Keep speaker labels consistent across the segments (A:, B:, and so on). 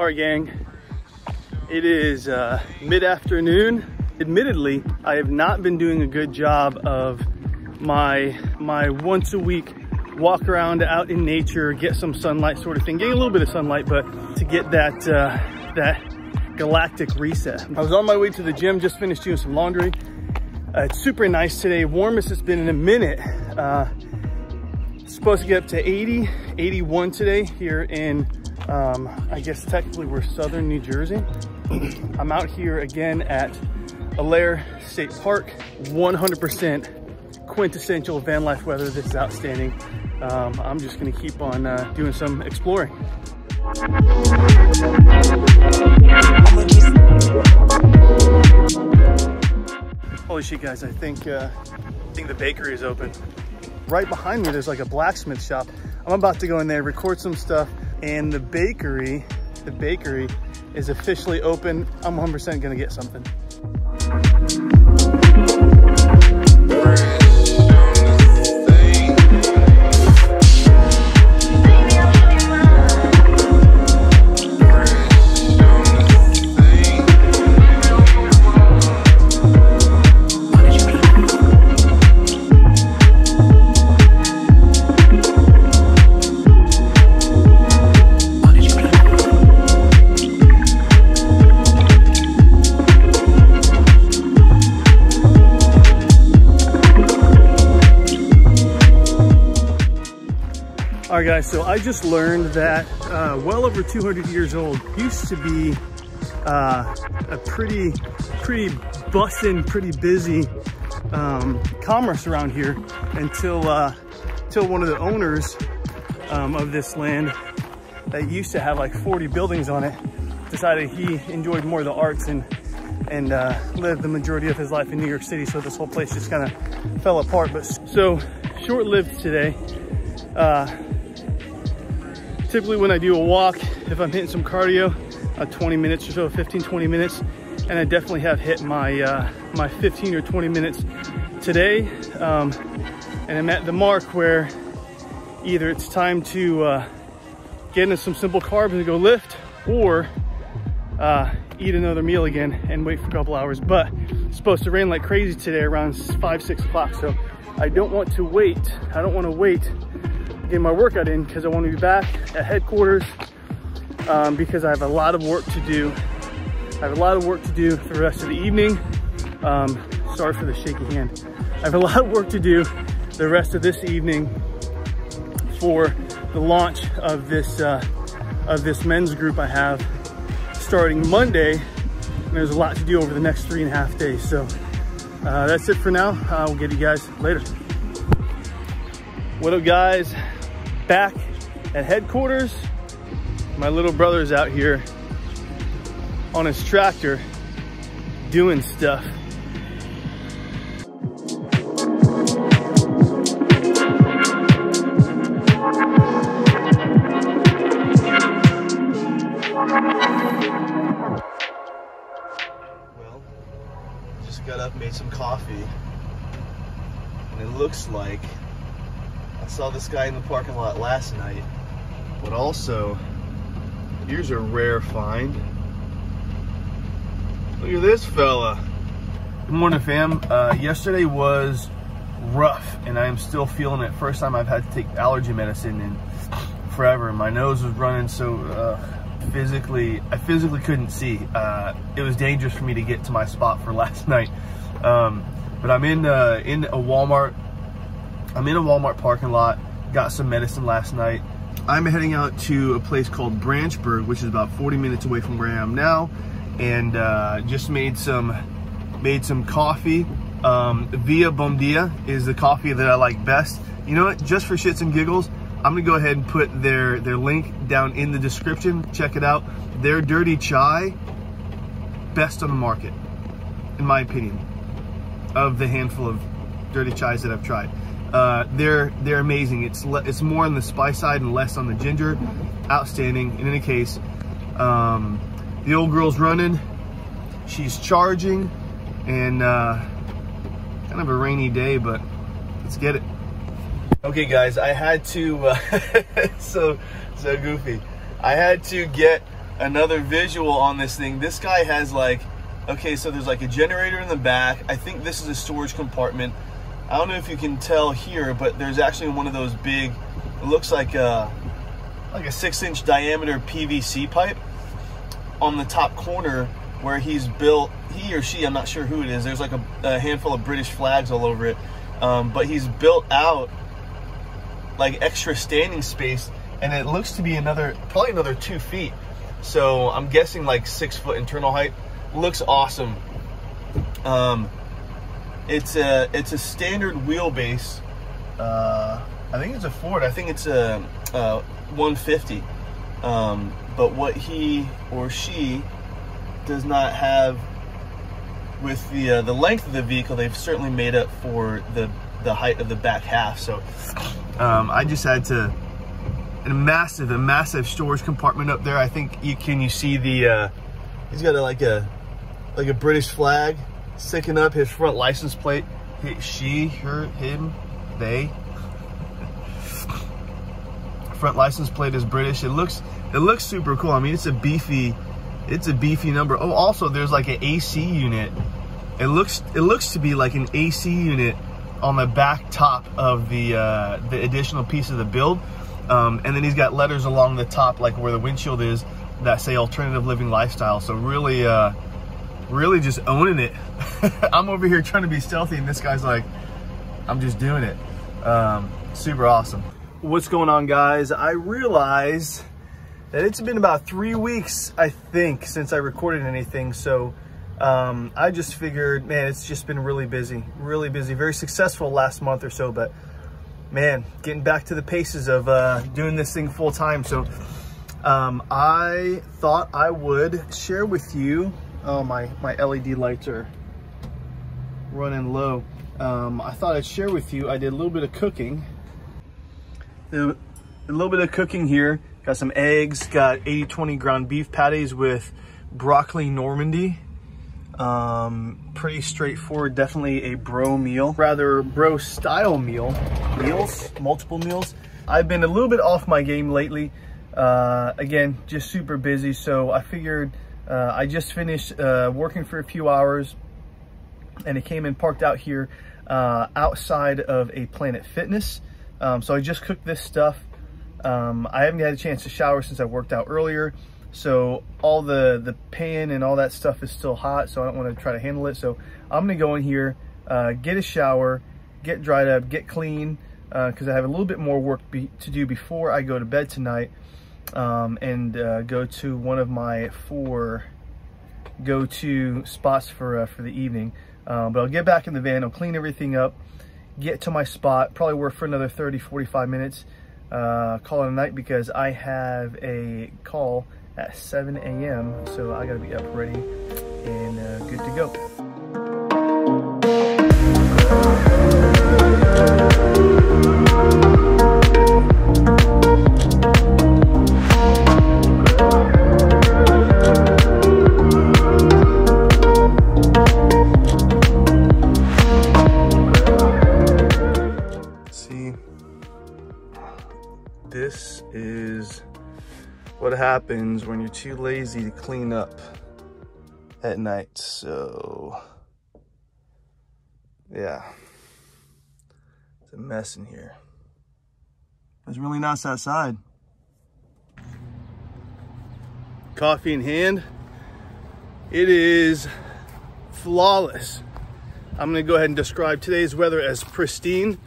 A: All right, gang, it is mid-afternoon. Admittedly, I have not been doing a good job of my once a week walk around out in nature, get some sunlight sort of thing, getting a little bit of sunlight, but to get that that galactic reset. I was on my way to the gym, just finished doing some laundry. It's super nice today, warmest it's been in a minute. Supposed to get up to 80, 81 today here in, I guess technically we're southern New Jersey. I'm out here again at Allaire State Park, 100% quintessential van life weather. This is outstanding. I'm just gonna keep on doing some exploring. Holy shit, guys, I think the bakery is open. Right behind me, there's like a blacksmith shop. I'm about to go in there, record some stuff, and the bakery is officially open. I'm 100% gonna get something. All right, guys, so I just learned that well over 200 years old used to be a pretty bussin', pretty busy commerce around here until one of the owners of this land that used to have like 40 buildings on it decided he enjoyed more of the arts and lived the majority of his life in New York City. So this whole place just kind of fell apart. But so short-lived today. Typically when I do a walk, if I'm hitting some cardio, 20 minutes or so, 15, 20 minutes, and I definitely have hit my my 15 or 20 minutes today. And I'm at the mark where either it's time to get into some simple carbs and go lift, or eat another meal again and wait for a couple hours. But it's supposed to rain like crazy today around 5, 6 o'clock. So I don't want to wait. I don't want to wait get my workout in because I want to be back at headquarters because I have a lot of work to do. I have a lot of work to do for the rest of the evening. Sorry for the shaky hand. I have a lot of work to do the rest of this evening for the launch of this men's group I have starting Monday. And there's a lot to do over the next 3.5 days. So that's it for now. We'll get you guys later. What up, guys? Back at headquarters. My little brother's out here on his tractor doing stuff. Well, just got up, made some coffee, and it looks like I saw this guy in the parking lot last night, but also, here's a rare find. Look at this fella. Good morning, fam. Yesterday was rough, and I am still feeling it. First time I've had to take allergy medicine in forever. My nose was running so I physically couldn't see. It was dangerous for me to get to my spot for last night. But I'm in a Walmart. I'm in a Walmart parking lot, got some medicine last night. I'm heading out to a place called Branchburg, which is about 40 minutes away from where I am now, and just made some coffee. Via Bom Dia is the coffee that I like best. You know what, just for shits and giggles, I'm gonna go ahead and put their link down in the description. Check it out. Their dirty chai, best on the market, in my opinion, of the handful of dirty chais that I've tried. They're amazing. It's more on the spice side and less on the ginger. Outstanding. In any case, the old girl's running. She's charging, and kind of a rainy day, but let's get it. Okay, guys, I had to so goofy. I had to get another visual on this thing. This guy has like, okay, so there's like a generator in the back. I think this is a storage compartment. I don't know if you can tell here, but there's actually one of those big, it looks like a 6-inch diameter PVC pipe on the top corner where he's built, he or she, I'm not sure who it is, there's like a handful of British flags all over it, but he's built out like extra standing space, and it looks to be probably another 2 feet. So I'm guessing like 6 foot internal height. Looks awesome. It's a standard wheelbase. I think it's a Ford. I think it's a 150. But what he or she does not have with the length of the vehicle, they've certainly made up for the height of the back half. So I just had to, a massive storage compartment up there. I think you see the he's got like a British flag sticking up, his front license plate. She, her, him, they. Front license plate is British. It looks super cool. I mean, it's a beefy number. Oh, also there's like an AC unit. It looks to be like an AC unit on the back top of the additional piece of the build. And then he's got letters along the top, like where the windshield is, that say alternative living lifestyle. So really just owning it. I'm over here trying to be stealthy, and this guy's like, I'm just doing it. Super awesome. What's going on, guys? I realized that it's been about 3 weeks, I think, since I recorded anything. So I just figured, man, it's just been really busy, very successful last month or so, but man, getting back to the paces of doing this thing full time. So I thought I would share with you, oh, my LED lights are running low. I thought I'd share with you, I did a little bit of cooking. A little bit of cooking here. Got some eggs, got 80-20 ground beef patties with broccoli Normandy. Pretty straightforward, definitely a bro meal, rather bro style meal. Multiple meals. I've been a little bit off my game lately. Again, just super busy. So I figured I just finished working for a few hours, and it came and parked out here outside of a Planet Fitness. So I just cooked this stuff. I haven't had a chance to shower since I worked out earlier. So all the pan and all that stuff is still hot, so I don't want to try to handle it. So I'm gonna go in here, get a shower, get dried up, get clean, because I have a little bit more work to do before I go to bed tonight, and go to one of my 4 go-to spots for the evening. But I'll get back in the van, I'll clean everything up, get to my spot, probably work for another 30-45 minutes, call it a night, because I have a call at 7 a.m. so I gotta be up ready and good to go. This is what happens when you're too lazy to clean up at night. So yeah, it's a mess in here. It's really nice outside. Coffee in hand. It is flawless. I'm gonna go ahead and describe today's weather as pristine.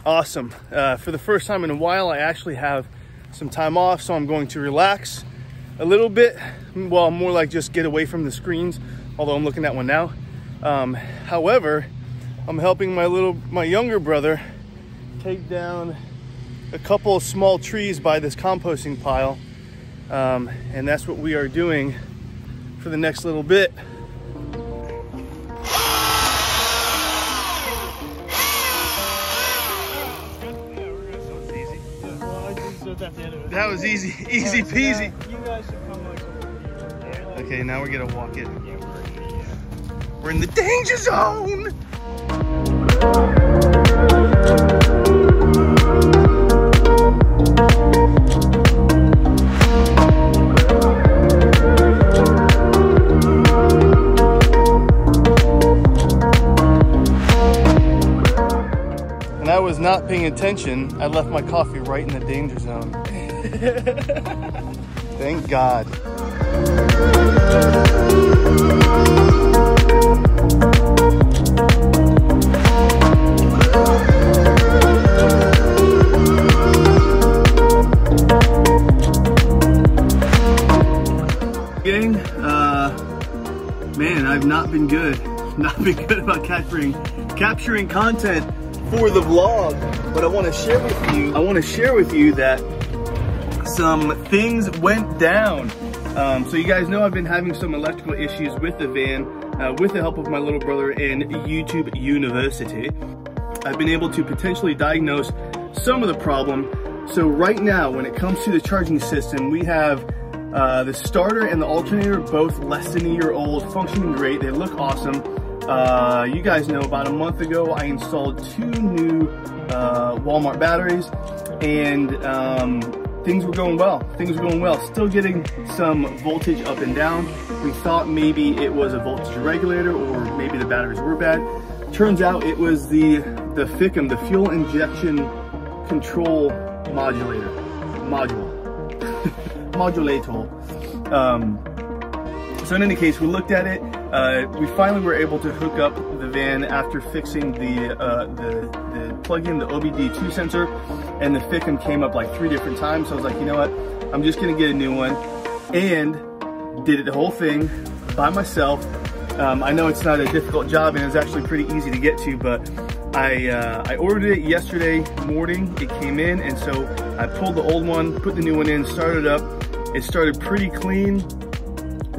A: Awesome. For the first time in a while, I actually have some time off, so I'm going to relax a little bit. Well, more like just get away from the screens, although I'm looking at one now. However, I'm helping my younger brother take down a couple of small trees by this composting pile, and that's what we are doing for the next little bit. That was easy peasy. You guys should come like over here. Okay, now we're gonna walk it. We're in the danger zone. not paying attention, I left my coffee right in the danger zone. Thank God. Gang, man, I've not been good. Not been good about capturing content for the vlog, but I want to share with you that some things went down. So you guys know I've been having some electrical issues with the van with the help of my little brother and YouTube University. I've been able to potentially diagnose some of the problem. So right now, when it comes to the charging system, we have the starter and the alternator both less than a year old, functioning great. They look awesome. You guys know about a month ago I installed 2 new Walmart batteries, and things were going well. Still getting some voltage up and down. We thought maybe it was a voltage regulator or maybe the batteries were bad. Turns out it was the FICM, the fuel injection control modulator. So in any case, we looked at it. We finally were able to hook up the van after fixing the plug-in, the OBD2 sensor, and the FICM came up like 3 different times. So I was like, you know what? I'm just gonna get a new one, and did it the whole thing by myself. I know it's not a difficult job, and it's actually pretty easy to get to, but I ordered it yesterday morning. It came in, and so I pulled the old one, put the new one in, started it up. It started pretty clean,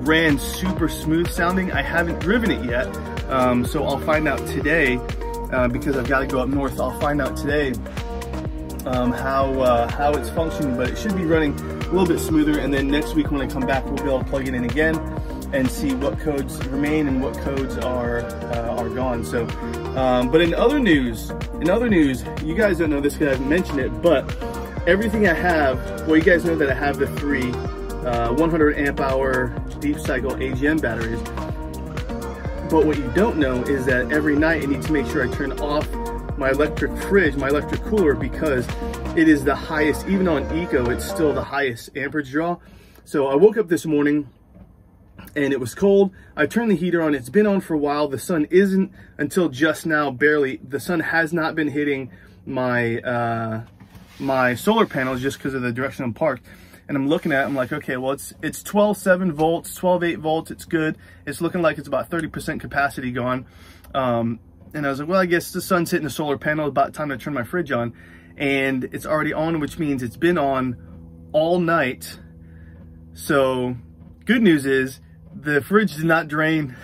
A: ran super smooth sounding. I haven't driven it yet, so I'll find out today because I've got to go up north. I'll find out today how it's functioning, but it should be running a little bit smoother. And then next week when I come back, we'll be able to plug it in again and see what codes remain and what codes are gone. So, but in other news, you guys don't know this because I haven't mentioned it, but everything I have, well, you guys know that I have the 3 100 amp hour deep cycle AGM batteries. But what you don't know is that every night I need to make sure I turn off my electric fridge, my electric cooler, because it is the highest, even on Eco, it's still the highest amperage draw. So I woke up this morning and it was cold. I turned the heater on. It's been on for a while. The sun isn't, until just now, barely. The sun has not been hitting my my solar panels just because of the direction I'm parked. And I'm looking at it, I'm like, okay, well, it's 12.7 volts, 12.8 volts, it's good. It's looking like it's about 30% capacity gone. And I was like, well, I guess the sun's hitting the solar panel, about time to turn my fridge on. And it's already on, which means it's been on all night. So good news is the fridge did not drain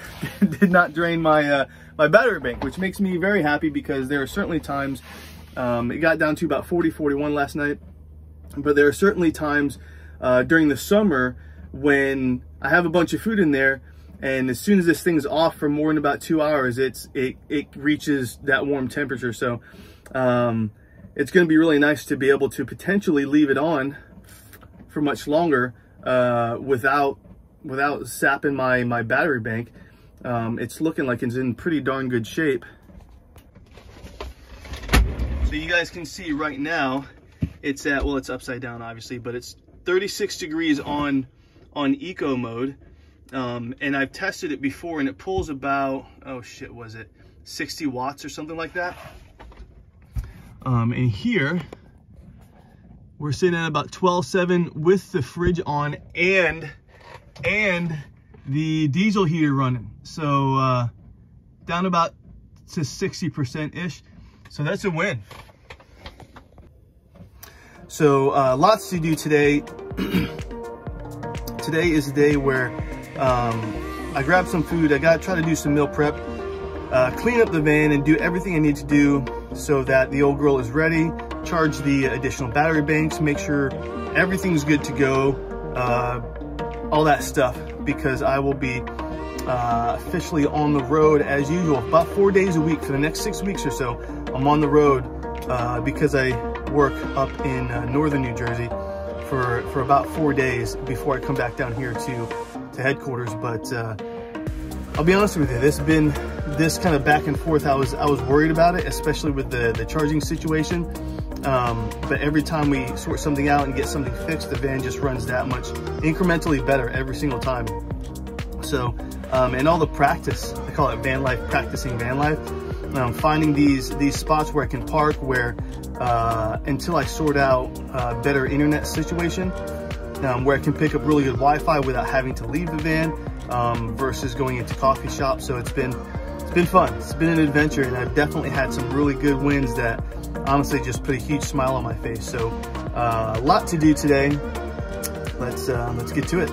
A: my my battery bank, which makes me very happy, because there are certainly times, it got down to about 40, 41 last night. But there are certainly times during the summer when I have a bunch of food in there, and as soon as this thing's off for more than about 2 hours, it reaches that warm temperature. So it's going to be really nice to be able to potentially leave it on for much longer without sapping my battery bank. It's looking like it's in pretty darn good shape. So you guys can see right now, it's at, well, it's upside down obviously, but it's 36 degrees on Eco mode. And I've tested it before, and it pulls about, oh shit, was it 60 watts or something like that? And here we're sitting at about 12.7 with the fridge on and the diesel heater running. So down about to 60%-ish. So that's a win. So lots to do today. Today is the day where I grabbed some food. I gotta try to do some meal prep, clean up the van, and do everything I need to do so that the old girl is ready, charge the additional battery banks, make sure everything's good to go, all that stuff, because I will be officially on the road as usual. About 4 days a week for the next 6 weeks or so. I'm on the road because I work up in northern New Jersey for about 4 days before I come back down here to headquarters. But I'll be honest with you, this kind of back and forth, I was worried about it, especially with the charging situation. But every time we sort something out and get something fixed, the van just runs that much incrementally better every single time. So, and all the practice, I call it van life, practicing van life, finding these spots where I can park, where until I sort out a better internet situation, where I can pick up really good Wi-Fi without having to leave the van, versus going into coffee shops. So it's been fun. It's been an adventure, and I've definitely had some really good wins that honestly just put a huge smile on my face. So a lot to do today. Let's get to it.